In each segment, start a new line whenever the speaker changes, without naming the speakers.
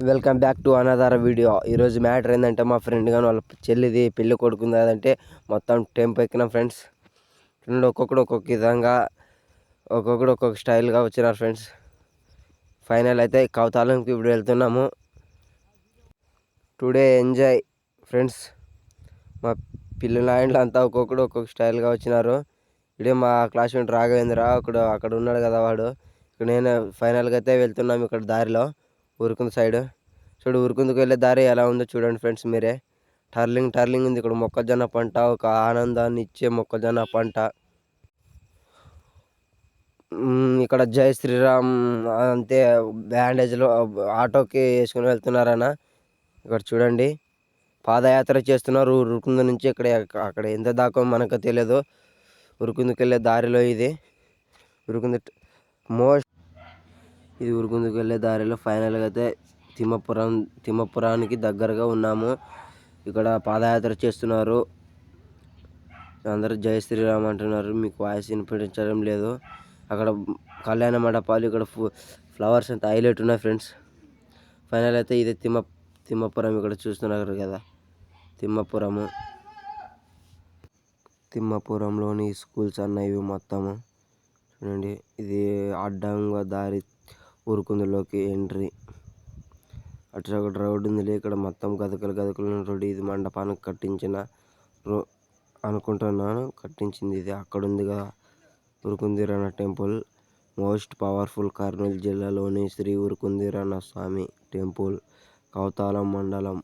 Welcome back to another video. ఈరోజు matter ఏంటంటే మా ఫ్రెండ్ కానీ వాళ్ళ చెల్లిది పెళ్ళి కొడుకుంది కదంటే మొత్తం టెంపో ఎక్కినాం ఫ్రెండ్స్. ఫ్రెండ్ ఒక్కొక్కడు ఒక్కొక్క విధంగా ఒక్కొక్కడు ఒక్కొక్క స్టైల్గా వచ్చినారు ఫ్రెండ్స్. ఫైనల్ అయితే కౌతాలంకి ఇప్పుడు వెళ్తున్నాము. Today enjoy friends. మా పిల్లల ఇంట్లో అంతా ఒక్కొక్కడు ఒక్కొక్క స్టైల్గా వచ్చినారు. ఇడే మా క్లాస్మేట్ రాఘవేంద్ర ఒకడు అక్కడ ఉన్నాడు కదా వాడు. ఇక్కడ నేను ఫైనల్గా అయితే వెళ్తున్నాము. ఇక్కడ దారిలో ఊరుకుంద సైడ్ చూడు, ఊరుకుందుకు వెళ్ళే దారి ఎలా ఉందో చూడండి ఫ్రెండ్స్ మీరే. టర్లింగ్ ఉంది. ఇక్కడ మొక్కజొన్న పంట, ఒక ఆనందాన్ని ఇచ్చే మొక్కజొన్న పంట. ఇక్కడ జై శ్రీరామ్ అంతే బ్యాండేజ్లో ఆటోకి వేసుకుని వెళ్తున్నారన్న. ఇక్కడ చూడండి పాదయాత్ర చేస్తున్నారు ఉరుకుంద నుంచి. అక్కడ ఎంత దాకా మనకు తెలియదు. ఉరుకుందుకు వెళ్ళే దారిలో ఇది ఉరుకుంద ఇది ఉరుకుందుకు వెళ్ళే దారిలో ఫైనల్గా అయితే తిమ్మపురానికి దగ్గరగా ఉన్నాము. ఇక్కడ పాదయాత్ర చేస్తున్నారు అందరూ. జై శ్రీరామ్ అంటున్నారు. మీకు వాయిస్ వినిపించడం లేదు. అక్కడ కళ్యాణ మండపాలు, ఇక్కడ ఫ్లవర్స్ అంతా హైలైట్ ఉన్నాయి ఫ్రెండ్స్. ఫైనల్ అయితే ఇది తిమ్మపురం. ఇక్కడ చూస్తున్నారు కదా తిమ్మపురంలోని స్కూల్స్ అన్నవి మొత్తము చూడండి. ఇది అడ్డంగా దారి ఊరుకుందులోకి ఎంట్రీ. అటు ఒక రోడ్డు ఉంది. ఇక్కడ మొత్తం గదకలు రోడ్డు. ఇది మండపానికి కట్టించిన అనుకుంటున్నాను. కట్టించింది ఇది. అక్కడ ఉంది కదా ఉరుకుందిరన్న టెంపుల్. మోస్ట్ పవర్ఫుల్ కర్నూలు జిల్లాలోని శ్రీ ఉరుకుందిరన్న స్వామి టెంపుల్, కౌతాలం మండలం,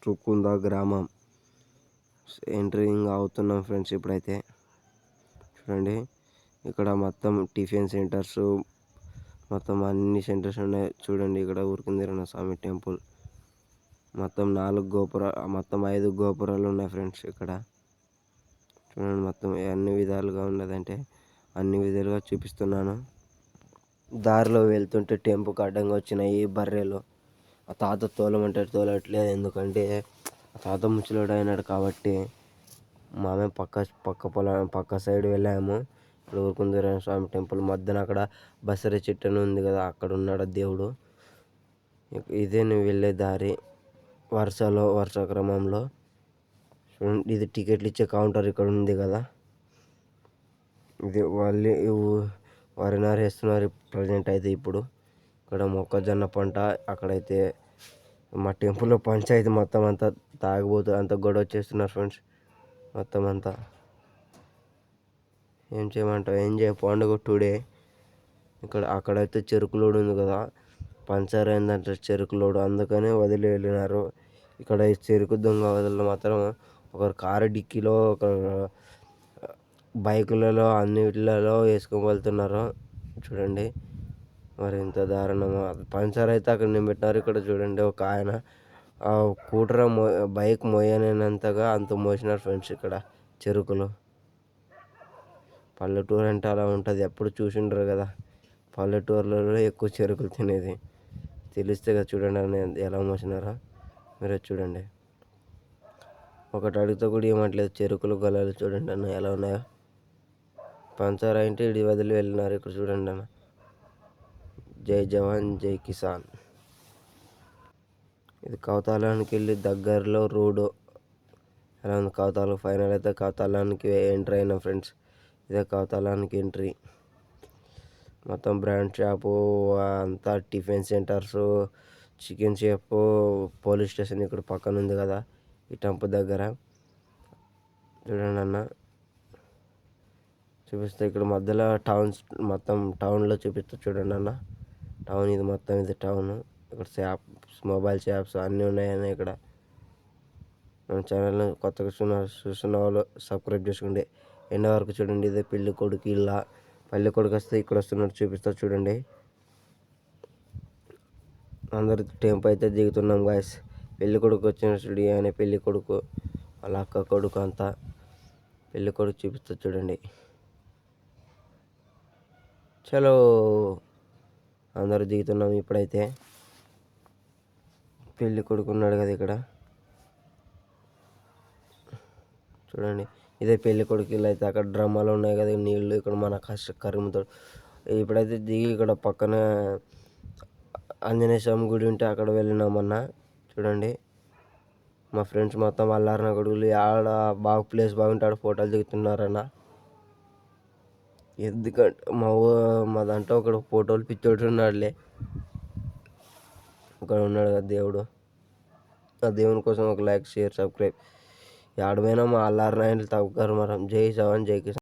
రుకుంద గ్రామం. ఎంట్రింగ్ అవుతున్నాం ఫ్రెండ్స్. ఇప్పుడైతే చూడండి ఇక్కడ మొత్తం టిఫిన్ సెంటర్స్, మొత్తం అన్ని సెంటర్స్ ఉన్నాయి చూడండి. ఇక్కడ ఊరుకుందిరన్న స్వామి టెంపుల్ మొత్తం 5 గోపురాలు ఉన్నాయి ఫ్రెండ్స్. ఇక్కడ చూడండి మొత్తం అన్ని విధాలుగా ఉన్నదంటే అన్ని విధాలుగా చూపిస్తున్నాను. దారిలో వెళ్తుంటే టెంపుకి అడ్డంగా వచ్చినాయి బర్రెలు. ఆ తాత తోలమంటే తోలట్లేదు. ఎందుకంటే ఆ తాత ముసలోడు అయినాడు కాబట్టి మామే పక్క సైడ్ వెళ్ళాము. ఇక్కడ ఊరుకుందిరన్న స్వామి టెంపుల్ మధ్యన అక్కడ బసరి చెట్టు అని ఉంది కదా, అక్కడ ఉన్నాడు దేవుడు. ఇదే నువ్వు వెళ్ళే దారి వరుస క్రమంలో. ఇది టికెట్లు ఇచ్చే కౌంటర్ ఇక్కడ ఉంది కదా. ఇది వరి నారు వేస్తున్నారు ప్రజెంట్ అయితే. ఇప్పుడు ఇక్కడ మొక్కజొన్న పంట. అక్కడైతే మా టెంపుల్లో పంచాయతీ మొత్తం అంతా తాగిపోతూ అంతా గొడవ చేస్తున్నారు ఫ్రెండ్స్. మొత్తం అంతా ఏం చేయమంటావు, ఎంజాయ్ పండుగ టుడే. అక్కడైతే చెరుకు లోడు ఉంది కదా, పంచర్ అయిందంటే చెరుకు లోడు, అందుకనే వదిలి వెళ్ళినారు. ఇక్కడ ఈ చెరుకు దొంగ వదలు మాత్రం ఒకరు కారు డిక్కీలో, ఒక బైకులలో, అన్నిటిలలో వేసుకొని వెళ్తున్నారు చూడండి. మరి ఇంత దారుణమా. పంచర్ అయితే అక్కడ నేను పెట్టినారు. ఇక్కడ చూడండి ఒక ఆయన బైక్ మోయనంతగా అంత మోసినారు ఫ్రెండ్స్. ఇక్కడ చెరుకులు. పల్లెటూరు అంటే అలా ఉంటుంది. ఎప్పుడు చూసిండ్రు కదా పల్లెటూరులలో ఎక్కువ చెరుకులు తినేది. తెలిస్తే కదా చూడండి అని ఎలా మోసినారో మీరే చూడండి. ఒకటి అడిగితే కూడా ఏమంటలేదు. చెరుకులు గొల్లలు చూడండి అన్న ఎలా ఉన్నాయో. పంచర్ అంటే ఇడి వదిలి వెళ్ళినారు. ఇక్కడ చూడండి అన్న. జై జవాన్ జై కిసాన్. ఇది కౌతాలానికి వెళ్ళి దగ్గరలో రోడ్డు ఎలా ఉంది. కౌతాలం ఫైనల్ అయితే కౌతాలానికి ఎంట్రీ అయినా ఫ్రెండ్స్. ఇదే కౌతాలానికి ఎంట్రీ. మొత్తం బ్రాండ్ షాపు అంతా, tiffin centres, chicken shop, police station ఇక్కడ పక్కన ఉంది కదా ఈ టెంపుల్ దగ్గర. చూడండి అన్న చూపిస్తే ఇక్కడ మధ్యలో మొత్తం టౌన్లో చూపిస్తా చూడండి అన్న. టౌన్ ఇది మొత్తం. ఇది టౌన్. ఇక్కడ మొబైల్ షాప్స్ అన్నీ ఉన్నాయన్న. ఇక్కడ మన ఛానల్ని కొత్తగా చూస్తున్న వాళ్ళు సబ్స్క్రైబ్ చేసుకోండి. ఎండ వరకు చూడండి. ఇదే పెళ్ళి కొడుకు ఇలా. పెళ్ళి కొడుకు వస్తే ఇక్కడ వస్తున్నట్టు చూపిస్తా చూడండి. అందరు టెంపో అయితే దిగుతున్నాం గాయస్. పెళ్ళి కొడుకు వచ్చిన స్టూడియో అనే పెళ్ళి కొడుకు వాళ్ళ అక్క కొడుకు అంతా. పెళ్ళి కొడుకు చూపిస్తా చూడండి. చలో అందరూ దిగుతున్నాం ఇప్పుడైతే. పెళ్ళి కొడుకు ఉన్నాడు కదా ఇక్కడ చూడండి. ఇదే పెళ్ళి కొడుకు ఇల్లు అయితే. అక్కడ డ్రమ్మాలు ఉన్నాయి కదా నీళ్ళు. ఇక్కడ మన కరిముతో ఇప్పుడైతే దిగి ఇక్కడ పక్కన ఆంజనేయ స్వామి గుడి ఉంటే అక్కడ వెళ్ళినామన్న. చూడండి మా ఫ్రెండ్స్ మొత్తం అల్లారిన గొడుగులు ఆడ బాగా ప్లేస్ బాగుంటే ఆడ ఫోటోలు దిగుతున్నారన్న. ఎందుకంటే మా దాంట్లో ఒకడు ఫోటోలు పిచ్చోడు ఉన్నాడులే. ఇక్కడ ఉన్నాడు కదా దేవుడు. ఆ దేవుని కోసం ఒక లైక్, షేర్, సబ్స్క్రైబ్. ఆడపోయినా మా అల్లారిన తగ్గరు మనం. జై జవాన్ జై కిసాన్.